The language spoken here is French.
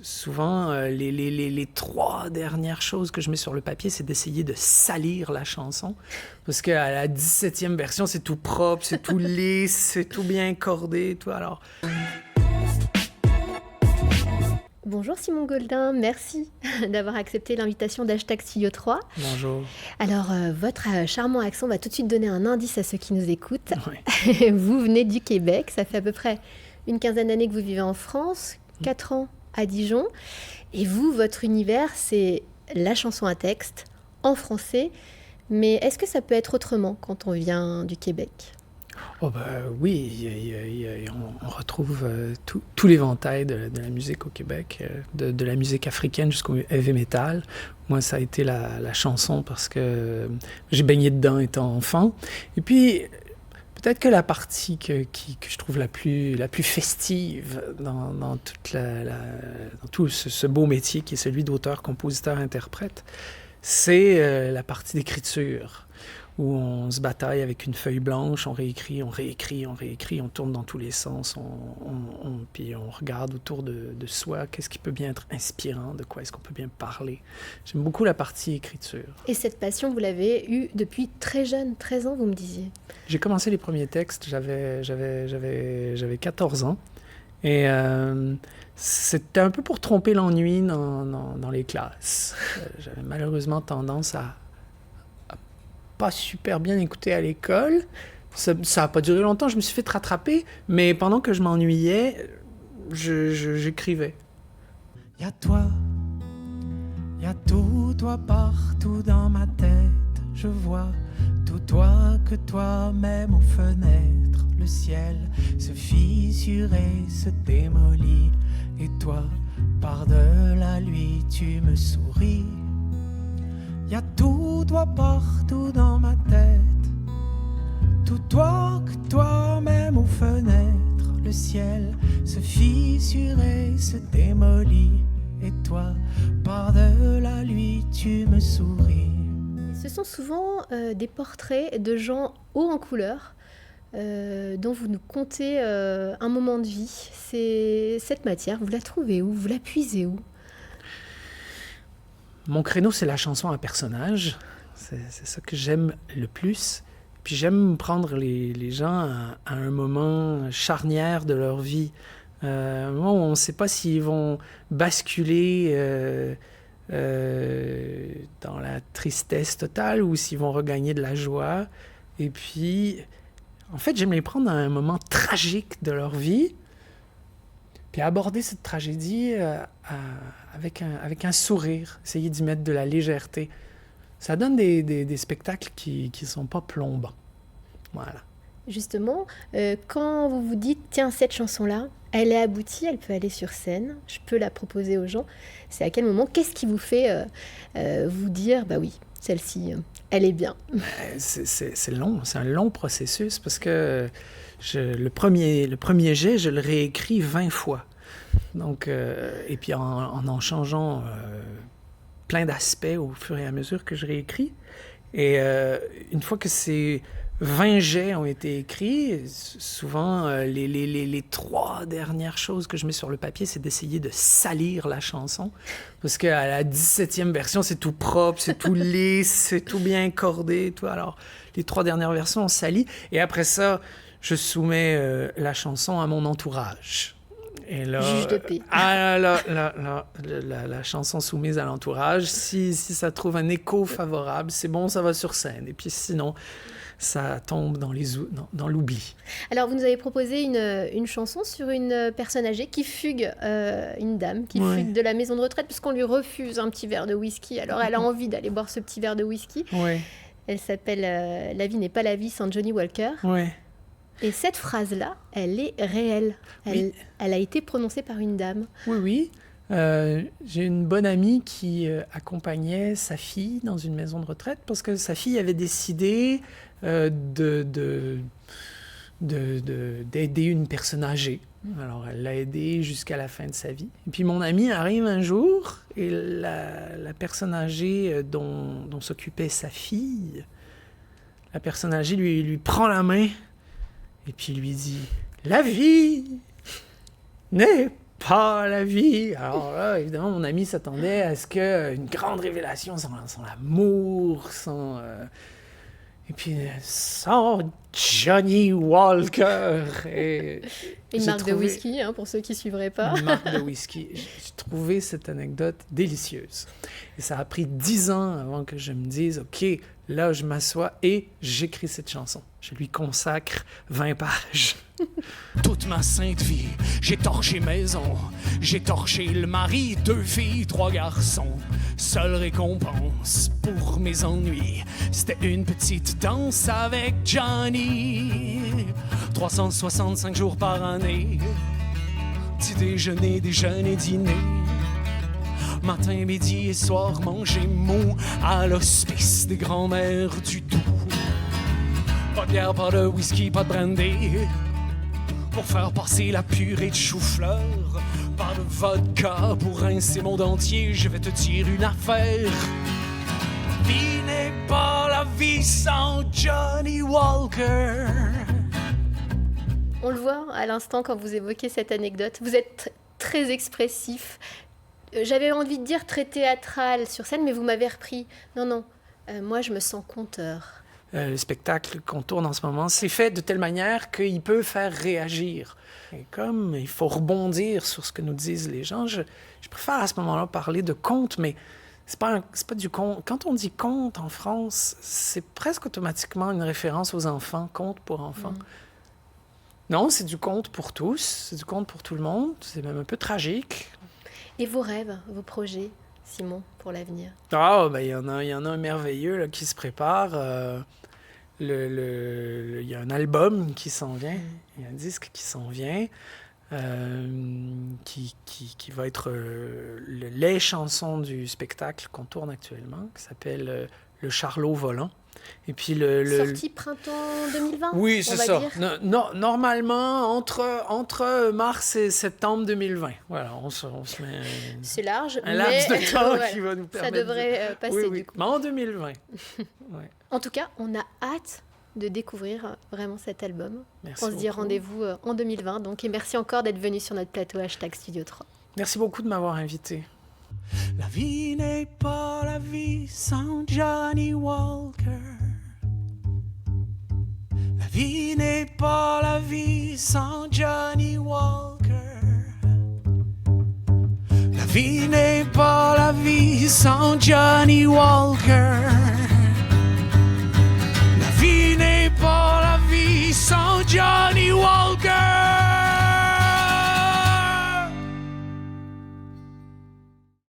Souvent, les 3 dernières choses que je mets sur le papier, c'est d'essayer de salir la chanson. Parce qu'à la 17e version, c'est tout propre, c'est tout lisse, c'est tout bien cordé, tout. Alors, Bonjour Simon Goldin, merci d'avoir accepté l'invitation d'Hashtag Studio 3. bonjour. Alors, votre charmant accent va tout de suite donner un indice à ceux qui nous écoutent. Ouais. Vous venez du Québec, ça fait à peu près une quinzaine d'années que vous vivez en France, 4 ans à Dijon. Et vous, votre univers, c'est la chanson à texte en français. Mais est-ce que ça peut être autrement quand on vient du Québec ? Oh ben oui, on retrouve tout l'éventail de la musique au Québec, de la musique africaine jusqu'au heavy metal. Moi, ça a été la chanson parce que j'ai baigné dedans étant enfant. Et puis, peut-être que la partie que je trouve la plus festive dans tout ce beau métier qui est celui d'auteur, compositeur, interprète, c'est la partie d'écriture où on se bataille avec une feuille blanche, on réécrit, on tourne dans tous les sens, puis on regarde autour de soi, qu'est-ce qui peut bien être inspirant, de quoi est-ce qu'on peut bien parler. J'aime beaucoup la partie écriture. Et cette passion, vous l'avez eue depuis très jeune, 13 ans, vous me disiez. J'ai commencé les premiers textes, j'avais 14 ans, et c'était un peu pour tromper l'ennui dans les classes. J'avais malheureusement tendance à pas super bien écouter à l'école. Ça a pas duré longtemps, je me suis fait rattraper, mais pendant que je m'ennuyais, j'écrivais. Y a toi, y a tout toi partout dans ma tête. Je vois tout toi que toi-même aux fenêtres. Le ciel se fissure et se démolit. Et toi, par-delà lui, tu me souris. Y a tout toi partout dans ma tête. Tout toi que toi-même aux fenêtres. Le ciel se fissure et se démolit. Et toi, par-delà lui, tu me souris. Ce sont souvent des portraits de gens hauts en couleur dont vous nous contez un moment de vie. Cette matière, vous la trouvez où ? Vous la puisez où ? Mon créneau, c'est la chanson à personnage. C'est ça que j'aime le plus. Puis j'aime prendre les gens à un moment charnière de leur vie. Un moment où on ne sait pas s'ils vont basculer dans la tristesse totale ou s'ils vont regagner de la joie. Et puis, en fait, j'aime les prendre à un moment tragique de leur vie, puis aborder cette tragédie avec un sourire, essayer d'y mettre de la légèreté. Ça donne des spectacles qui ne sont pas plombants. Voilà. Justement, quand vous vous dites, tiens, cette chanson-là, elle est aboutie, elle peut aller sur scène, je peux la proposer aux gens, c'est à quel moment, qu'est-ce qui vous fait vous dire, bah oui, celle-ci, elle est bien ? C'est long, c'est un long processus parce que le premier jet, je le réécris 20 fois. Donc, et puis en changeant plein d'aspects au fur et à mesure que je réécris. Et une fois que ces 20 jets ont été écrits, souvent les 3 dernières choses que je mets sur le papier, c'est d'essayer de salir la chanson. Parce qu'à la 17e version, c'est tout propre, c'est tout lisse, c'est tout bien cordé, tout. Alors, les 3 dernières versions, on salit. Et après ça, je soumets la chanson à mon entourage. Et là, Juge de paix. la chanson soumise à l'entourage, si ça trouve un écho favorable, c'est bon, ça va sur scène. Et puis sinon, ça tombe dans l'oubli. Alors, vous nous avez proposé une chanson sur une personne âgée qui fugue, une dame qui fugue de la maison de retraite puisqu'on lui refuse un petit verre de whisky. Alors, elle a envie d'aller boire ce petit verre de whisky. Oui. Elle s'appelle La vie n'est pas la vie sans Johnny Walker. Oui. Et cette phrase-là, elle est réelle. Elle a été prononcée par une dame. Oui. J'ai une bonne amie qui accompagnait sa fille dans une maison de retraite parce que sa fille avait décidé d'aider une personne âgée. Alors, elle l'a aidée jusqu'à la fin de sa vie. Et puis, mon amie arrive un jour et la personne âgée dont s'occupait sa fille, la personne âgée lui prend la main et puis lui dit « La vie n'est pas la vie. Alors là, évidemment, mon ami s'attendait à ce qu'une grande révélation sans l'amour, sans... Et puis, sans Johnny Walker. Et une marque de whisky, pour ceux qui ne suivraient pas. Une marque de whisky. J'ai trouvé cette anecdote délicieuse. Et ça a pris 10 ans avant que je me dise, OK, là, je m'assois et j'écris cette chanson. Je lui consacre 20 pages. Toute ma sainte vie, j'ai torché maison, j'ai torché le mari, 2 filles, 3 garçons. Seule récompense pour mes ennuis, c'était une petite danse avec Johnny. 365 jours par année, petit déjeuner, déjeuner, dîner. Matin, midi et soir, manger mou à l'hospice des grands-mères du Doubs. Pas de bière, pas de whisky, pas de brandy. Pour faire passer la purée de chou-fleur, pas de vodka pour rincer mon dentier, je vais te dire une affaire. Vie n'est pas la vie sans Johnny Walker. On le voit à l'instant quand vous évoquez cette anecdote, vous êtes très expressif. J'avais envie de dire très théâtral sur scène, mais vous m'avez repris. Non, moi je me sens conteur. Le spectacle qu'on tourne en ce moment, c'est fait de telle manière qu'il peut faire réagir. Et comme il faut rebondir sur ce que nous disent les gens, je préfère à ce moment-là parler de conte, mais c'est pas du conte. Quand on dit conte en France, c'est presque automatiquement une référence aux enfants, conte pour enfants. Non, c'est du conte pour tous, c'est du conte pour tout le monde, c'est même un peu tragique. Et vos rêves, vos projets, Simon, pour l'avenir? Il y en a un merveilleux là, qui se prépare. Il y a un album qui s'en vient, il y a un disque qui s'en vient, qui va être les chansons du spectacle qu'on tourne actuellement, qui s'appelle Le Charlot volant. Et puis sorti printemps 2020. Oui, c'est ça. Normalement, entre mars et septembre 2020. Voilà, on se met c'est large, un laps de temps qui va nous permettre... Ça devrait passer du coup. Mais en 2020. Ouais. En tout cas, on a hâte de découvrir vraiment cet album. Merci on se dit rendez-vous en 2020. Donc, et merci encore d'être venu sur notre plateau #Studio 3. Merci beaucoup de m'avoir invité. La vie n'est pas la vie sans Johnny Walker. La vie n'est pas la vie sans Johnny Walker. La vie n'est pas la vie sans Johnny Walker. La vie n'est pas la vie sans Johnny Walker.